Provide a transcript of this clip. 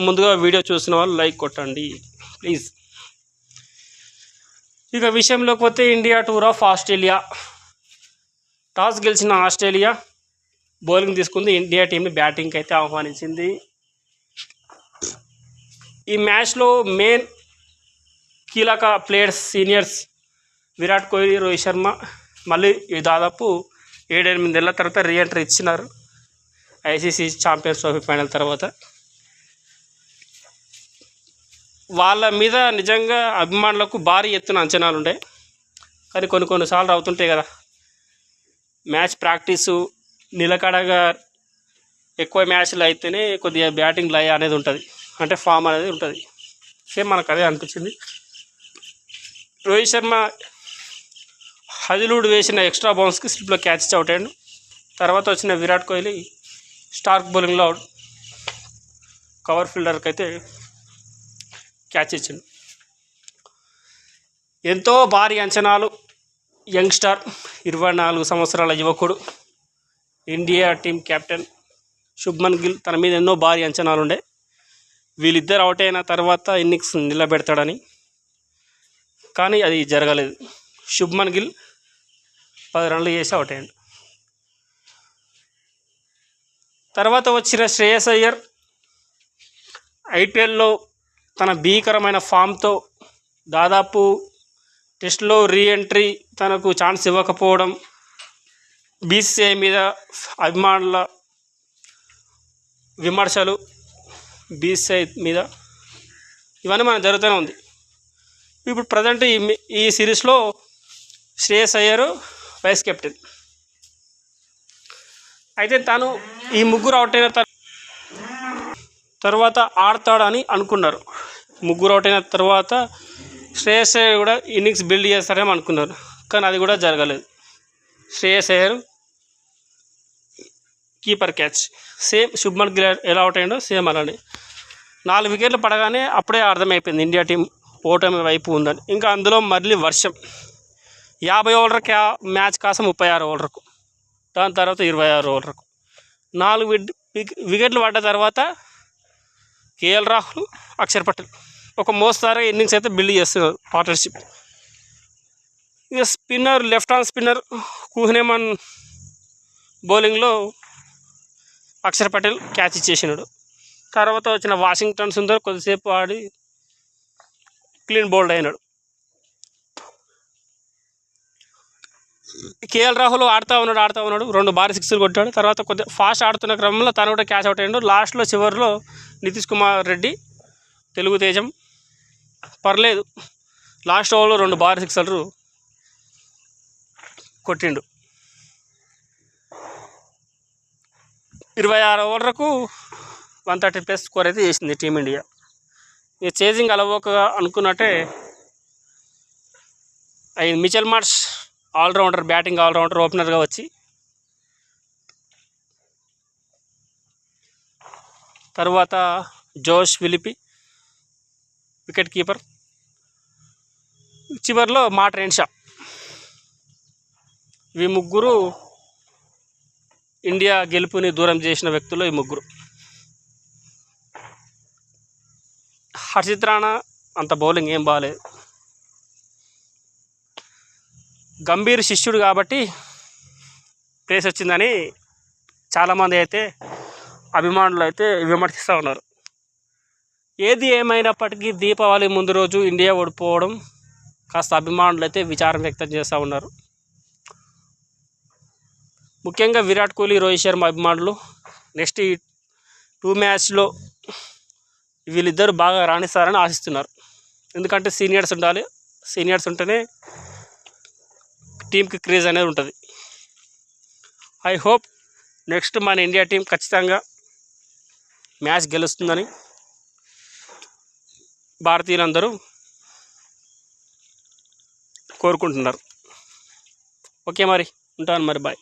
ముందుగా వీడియో చూసిన వాళ్ళు లైక్ కొట్టండి ప్లీజ్. ఇక విషయంలోకి పోతే India tour of Australia. Toss గెలిచిన ఆస్ట్రేలియా బౌలింగ్ తీసుకుంది. ఇండియా టీంని బ్యాటింగ్కి అయితే ఆహ్వానించింది. ఈ మ్యాచ్లో మెయిన్ కీలక ప్లేయర్స్ సీనియర్స్ విరాట్ కోహ్లీ, రోహిత్ శర్మ మళ్ళీ దాదాపు 7-8 ఏళ్ళ తర్వాత రీఎంట్రీ ఇచ్చినారు ఐసీసీ ఛాంపియన్స్ ట్రోఫీ ఫైనల్ తర్వాత. వాళ్ళ మీద నిజంగా అభిమానులకు భారీ ఎత్తున అంచనాలు ఉంటాయి. కానీ కొన్నిసార్లు అవుతుంటాయి కదా, మ్యాచ్ ప్రాక్టీసు నిలకడగా ఎక్కువ మ్యాచ్లు అయితేనే కొద్దిగా బ్యాటింగ్ లయ అనేది ఉంటుంది, అంటే ఫామ్ అనేది ఉంటుంది. సేమ్ మనకు అదే అనిపించింది. రోహిత్ శర్మ హదిలూడు వేసిన ఎక్స్ట్రా బౌన్స్కి స్లిప్లో క్యాచ్ అవుట్ అయ్యాడు. తర్వాత వచ్చిన విరాట్ కోహ్లీ స్టార్క్ బౌలింగ్లో కవర్ ఫీల్డర్కి అయితే క్యాచ్ ఇచ్చిండు. ఎంతో భారీ అంచనాలు. యంగ్స్టార్ 24 సంవత్సరాల యువకుడు, India team captain Shubman Gill, తన మీద ఎన్నో భారీ అంచనాలు ఉండే. వీళ్ళిద్దరు అవుట్ అయిన తర్వాత ఇన్నింగ్స్ నిలబెడతాడని, కానీ అది జరగలేదు. శుభ్మన్ గిల్ 10 రన్లు చేసి అవుట్ అయ్యాడు. తర్వాత వచ్చిన శ్రేయస్ అయ్యర్ ఐపీఎల్లో తన భీకరమైన ఫామ్తో దాదాపు టెస్ట్లో రీఎంట్రీ తనకు ఛాన్స్ ఇవ్వకపోవడం, బీసీసీఐ మీద అభిమానుల విమర్శలు, బీసీసీఐ మీద ఇవన్నీ మనకు జరుగుతూనే ఉంది. ఇప్పుడు ప్రజెంట్ ఈ సిరీస్లో శ్రేయస్ అయ్యర్ వైస్ కెప్టెన్. అయితే తను ఈ ముగ్గురు అవుట్ అయిన తర్వాత ఆడతాడని అనుకున్నారు. ముగ్గురు అవుట్ అయిన తర్వాత శ్రేయస్ అయ్యర్ కూడా ఇన్నింగ్స్ బిల్డ్ చేస్తారేమో అనుకున్నారు, కానీ అది కూడా జరగలేదు. Shreyas Iyer keeper catch. Same Shubman Gill ఎలా అవుట్ అయ్యాడో సేమ్ అలానే 4 వికెట్లు పడగానే అప్పుడే అర్థమైపోయింది ఇండియా టీం ఓటమి వైపు ఉందని. ఇంకా అందులో మళ్ళీ వర్షం. 50 ఓవర్ల మ్యాచ్ కాస్త 36 ఓవర్లకు, దాని తర్వాత 26 ఓవర్లకు 4 వికెట్లు పడ్డ తర్వాత కేఎల్ రాహుల్, అక్షర్ పటేల్ ఒక మోస్తారుగా ఇన్నింగ్స్ అయితే బిల్డ్ చేస్తున్నారు పార్ట్నర్షిప్. ఇక స్పిన్నర్, లెఫ్ట్ హ్యాండ్ స్పిన్నర్ కుహ్నేమన్ బౌలింగ్లో అక్షర్ పటేల్ క్యాచ్ ఇచ్చేసినాడు. తర్వాత వచ్చిన వాషింగ్టన్ సుందర్ కొద్దిసేపు ఆడి క్లీన్ బౌల్డ్ అయినాడు. కేఎల్ రాహుల్ ఆడుతూ ఉన్నాడు 2 భారీ సిక్స్లు కొట్టాడు. తర్వాత కొద్దిగా ఫాస్ట్ ఆడుతున్న క్రమంలో తను కూడా క్యాచ్ అవుట్ అయ్యాడు. లాస్ట్లో చివరిలో నితీష్ కుమార్ రెడ్డి తెలుగు తేజం పర్లేదు, లాస్ట్ ఓవర్లో 2 భారీ సిక్స్లు కొట్టిండు. 26 ఓవర్లకు 130+ స్కోర్ అయితే చేసింది టీమిండియా. ఇక చేజింగ్ అలవోకగా అనుకున్నట్టే అయింది. Mitchell Marsh all-rounder, batting all-rounder ఓపెనర్గా వచ్చి తర్వాత జోష్ విలిపి వికెట్ కీపర్, చివరిలో మాట్రేన్ షా. ఈ ముగ్గురు ఇండియా గెలుపుని దూరం చేసిన వ్యక్తులు. ఈ ముగ్గురు. హర్షిత్ రాణా అంత బౌలింగ్ ఏం బాగాలేదు. గంభీర్ శిష్యుడు కాబట్టి ప్లేస్ వచ్చిందని చాలామంది అయితే అభిమానులు అయితే విమర్శిస్తూ ఉన్నారు. ఏది ఏమైనప్పటికీ దీపావళి ముందు రోజు ఇండియా ఓడిపోవడం కాస్త అభిమానులు అయితే విచారం వ్యక్తం చేస్తూ ఉన్నారు. ముఖ్యంగా విరాట్ కోహ్లీ, రోహిత్ శర్మ అభిమానులు నెక్స్ట్ ఈ 2 మ్యాచ్లో వీళ్ళిద్దరు బాగా రాణిస్తారని ఆశిస్తున్నారు. ఎందుకంటే సీనియర్స్ ఉండాలి, సీనియర్స్ ఉంటేనే టీంకి క్రేజ్ అనేది ఉంటుంది. ఐ హోప్ నెక్స్ట్ మన ఇండియా టీం ఖచ్చితంగా మ్యాచ్ గెలుస్తుందని భారతీయులందరూ కోరుకుంటున్నారు. ఓకే, మరి ఉంటాను మరి, బాయ్.